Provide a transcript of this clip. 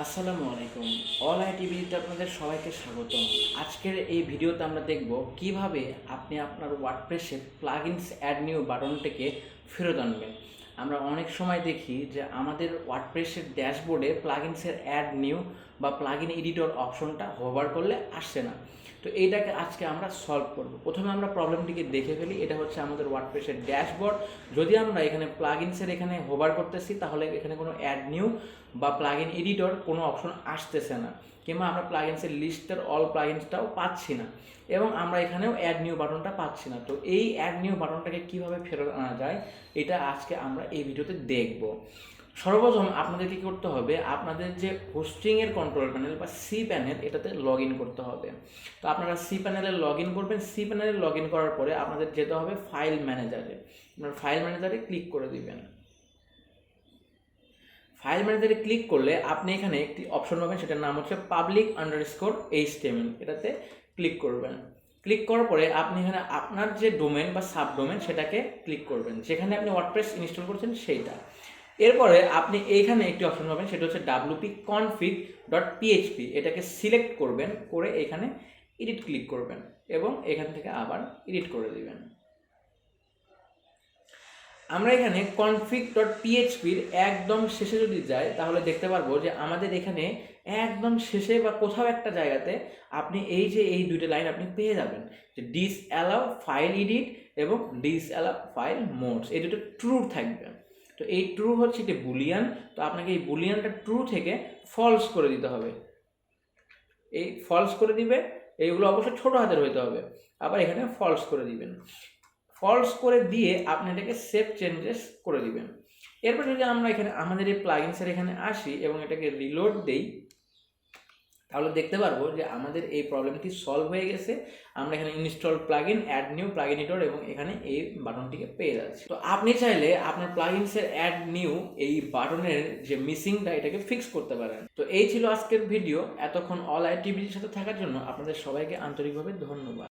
আসসালামু আলাইকুম। অল আইটিভিতে আপনাদের সবাইকে স্বাগতম। আজকের এই ভিডিওতে আমরা দেখব কিভাবে আপনি আপনার ওয়ার্ডপ্রেসে প্লাগইনস অ্যাড নিউ বাটনটিকে ফেরত আনবেন। আমরা অনেক সময় দেখি যে আমাদের ওয়ার্ডপ্রেসের ড্যাশবোর্ডে প্লাগইনসের অ্যাড নিউ বা প্লাগইন এডিটর অপশনটা হোভার করলে আসছে না। তো এইটাকে আজকে আমরা সলভ করব। প্রথমে আমরা প্রবলেমটিকে দেখে ফেলি। এটা হচ্ছে আমাদের ওয়ার্ডপ্রেসের ড্যাশবোর্ড। যদি আমরা এখানে প্লাগইনসের এখানে হোভার করতেছি তাহলে এখানে কোনো অ্যাড নিউ বা প্লাগইন এডিটর কোনো অপশন আসতেছে না, কিংবা আমরা প্লাগইনসের লিস্টের অল প্লাগইনসটাও পাচ্ছি না, এবং আমরা এখানেও অ্যাড নিউ বাটনটা পাচ্ছি না। তো এই অ্যাড নিউ বাটনটাকে কীভাবে ফেরত আনা যায় এটা আজকে আমরা এই ভিডিওতে দেখব। সর্বপ্রথম আপনাদের কী করতে হবে, আপনাদের যে হোস্টিংয়ের কন্ট্রোল প্যানেল বা সি প্যানেল এটাতে লগ ইন করতে হবে। তো আপনারা সি প্যানেলে লগ ইন করবেন। সি প্যানেলে লগ ইন করার পরে আপনাদের যেতে হবে ফাইল ম্যানেজারে। আপনার ফাইল ম্যানেজারে ক্লিক করে দিবেন। ফাইল ম্যানেজারে ক্লিক করলে আপনি এখানে একটি অপশন পাবেন, সেটার নাম হচ্ছে public_html। এটাতে ক্লিক করবেন। ক্লিক করার পরে আপনি এখানে আপনার যে ডোমেন বা সাব ডোমেন সেটাকে ক্লিক করবেন, যেখানে আপনি ওয়ার্ডপ্রেস ইনস্টল করছেন সেইটা। এরপরে আপনি এইখানে একটি অপশন পাবেন, সেটা হচ্ছে wp-config.php। এটাকে সিলেক্ট করবেন, করে এখানে এডিট ক্লিক করবেন এবং এখান থেকে আবার এডিট করে দিবেন। আমরা এখানে config.phpর একদম শেষে যদি যাই তাহলে দেখতে পারবো যে আমাদের এখানে একদম শেষে বা কোথাও একটা জায়গাতে আপনি এই দুটো লাইন আপনি পেয়ে যাবেন, যে ডিসঅ্যালাউ ফাইল এডিট এবং ডিসঅ্যালাউ ফাইল মোডস, এই দুটো ট্রু থাকবে। তো এই ট্রু হচ্ছে এটি বুলিয়ান। তো আপনাকে এই বুলিয়ানটা ট্রু থেকে ফলস করে দিতে হবে। এই ফলস করে দিবে, এইগুলো অবশ্যই ছোট হাতের হইতে হবে। আবার এখানে ফলস করে দিবেন। ফলস করে দিয়ে আপনি এটাকে সেভ চেঞ্জেস করে দিবেন। এরপর যদি আমরা এখানে আমাদের এই প্লাগইনসের এখানে আসি এবং এটাকে রিলোড দেই, তাহলে দেখতে পারবো যে আমাদের এই প্রবলেমটি সলভ হয়ে গেছে। আমরা এখানে install plugin, add new plugin editor এবং এখানে এই বাটনটিকে পেয়ে যাচ্ছি। তো আপনি চাইলে আপনার প্লাগইনসের অ্যাড নিউ এই বাটনের যে মিসিংটা এটাকে ফিক্স করতে পারেন। তো এই ছিল আজকের ভিডিও। এতক্ষণ অল আইটিভির সাথে থাকার জন্য আপনাদের সবাইকে আন্তরিকভাবে ধন্যবাদ।